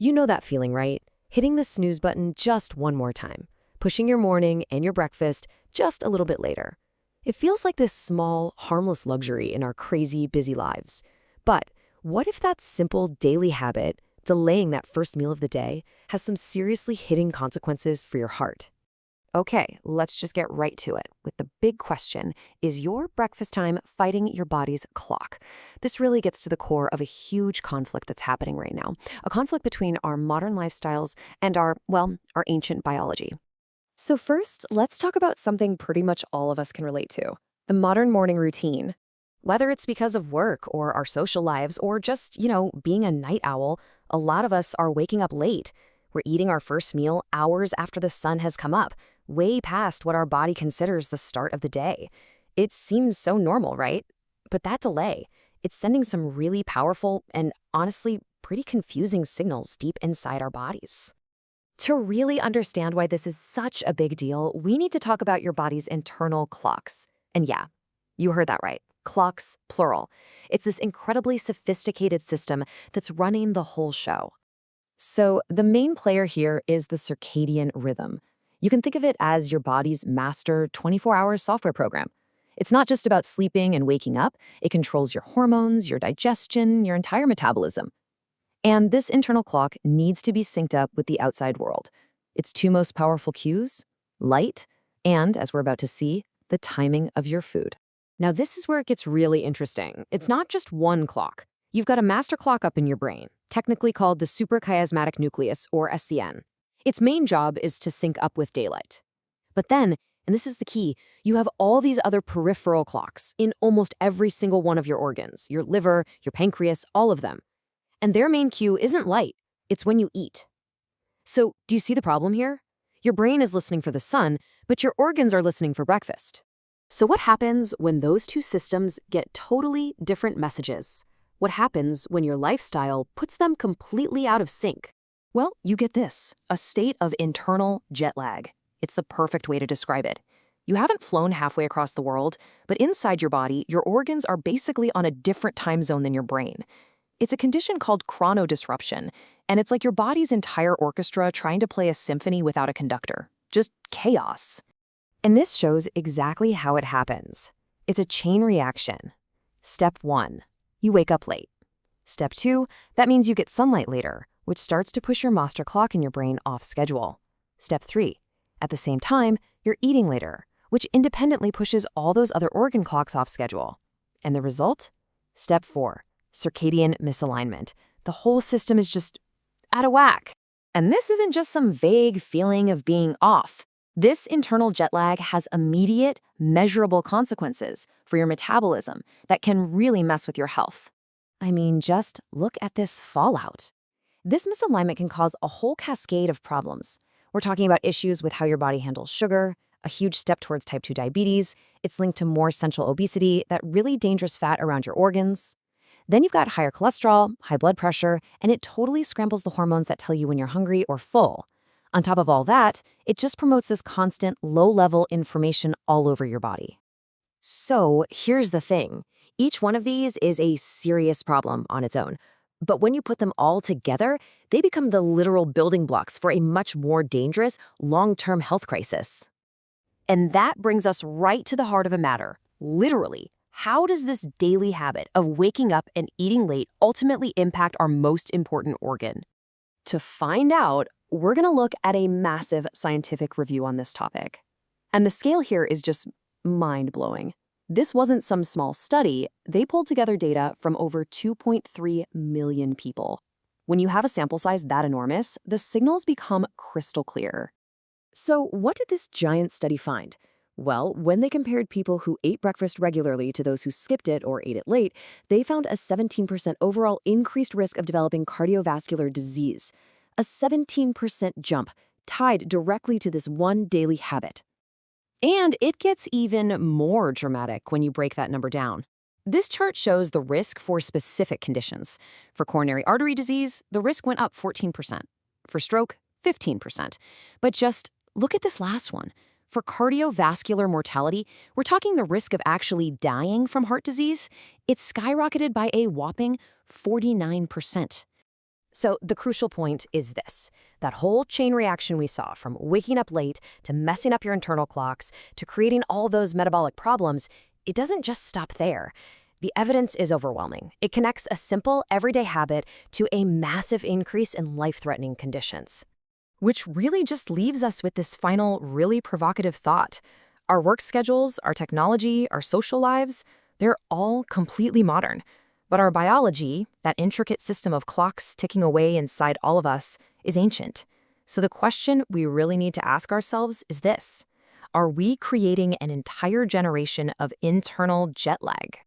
You know that feeling, right? Hitting the snooze button just one more time, pushing your morning and your breakfast just a little bit later. It feels like this small, harmless luxury in our crazy, busy lives. But what if that simple daily habit, delaying that first meal of the day, has some seriously hitting consequences for your heart? Okay, let's just get right to it with the big question: is your breakfast time fighting your body's clock? This really gets to the core of a huge conflict that's happening right now, a conflict between our modern lifestyles and our ancient biology. So first, let's talk about something pretty much all of us can relate to: the modern morning routine. Whether it's because of work or our social lives or just, being a night owl, a lot of us are waking up late. We're eating our first meal hours after the sun has come up, way past what our body considers the start of the day. It seems so normal, right? But that delay, it's sending some really powerful and honestly pretty confusing signals deep inside our bodies. To really understand why this is such a big deal, we need to talk about your body's internal clocks. And yeah, you heard that right. Clocks, plural. It's this incredibly sophisticated system that's running the whole show. So the main player here is the circadian rhythm. You can think of it as your body's master 24-hour software program. It's not just about sleeping and waking up. It controls your hormones, your digestion, your entire metabolism. And this internal clock needs to be synced up with the outside world. Its two most powerful cues: light and, as we're about to see, the timing of your food. Now, this is where it gets really interesting. It's not just one clock. You've got a master clock up in your brain, technically called the suprachiasmatic nucleus, or SCN. Its main job is to sync up with daylight. But then, and this is the key, you have all these other peripheral clocks in almost every single one of your organs: your liver, your pancreas, all of them. And their main cue isn't light, it's when you eat. So, do you see the problem here? Your brain is listening for the sun, but your organs are listening for breakfast. So what happens when those two systems get totally different messages? What happens when your lifestyle puts them completely out of sync? Well, you get this: a state of internal jet lag. It's the perfect way to describe it. You haven't flown halfway across the world, but inside your body, your organs are basically on a different time zone than your brain. It's a condition called chronodisruption, and it's like your body's entire orchestra trying to play a symphony without a conductor. Just chaos. And this shows exactly how it happens. It's a chain reaction. Step 1, you wake up late. Step 2, that means you get sunlight later, which starts to push your master clock in your brain off schedule. Step 3, at the same time, you're eating later, which independently pushes all those other organ clocks off schedule. And the result? Step 4, circadian misalignment. The whole system is just out of whack. And this isn't just some vague feeling of being off. This internal jet lag has immediate, measurable consequences for your metabolism that can really mess with your health. I mean, just look at this fallout. This misalignment can cause a whole cascade of problems. We're talking about issues with how your body handles sugar, a huge step towards type 2 diabetes. It's linked to more central obesity, that really dangerous fat around your organs. Then you've got higher cholesterol, high blood pressure, and it totally scrambles the hormones that tell you when you're hungry or full. On top of all that, it just promotes this constant low-level inflammation all over your body. So here's the thing. Each one of these is a serious problem on its own. But when you put them all together, they become the literal building blocks for a much more dangerous, long-term health crisis. And that brings us right to the heart of a matter. Literally, how does this daily habit of waking up and eating late ultimately impact our most important organ? To find out, we're going to look at a massive scientific review on this topic. And the scale here is just mind-blowing. This wasn't some small study. They pulled together data from over 2.3 million people. When you have a sample size that enormous, the signals become crystal clear. So what did this giant study find? Well, when they compared people who ate breakfast regularly to those who skipped it or ate it late, they found a 17% overall increased risk of developing cardiovascular disease. A 17% jump tied directly to this one daily habit. And it gets even more dramatic when you break that number down. This chart shows the risk for specific conditions. For coronary artery disease, the risk went up 14%. For stroke, 15%. But just look at this last one. For cardiovascular mortality, we're talking the risk of actually dying from heart disease. It's skyrocketed by a whopping 49%. So the crucial point is this. That whole chain reaction we saw, from waking up late to messing up your internal clocks to creating all those metabolic problems, it doesn't just stop there. The evidence is overwhelming. It connects a simple, everyday habit to a massive increase in life-threatening conditions. Which really just leaves us with this final, really provocative thought. Our work schedules, our technology, our social lives, they're all completely modern. But our biology, that intricate system of clocks ticking away inside all of us, is ancient. So the question we really need to ask ourselves is this: are we creating an entire generation of internal jet lag?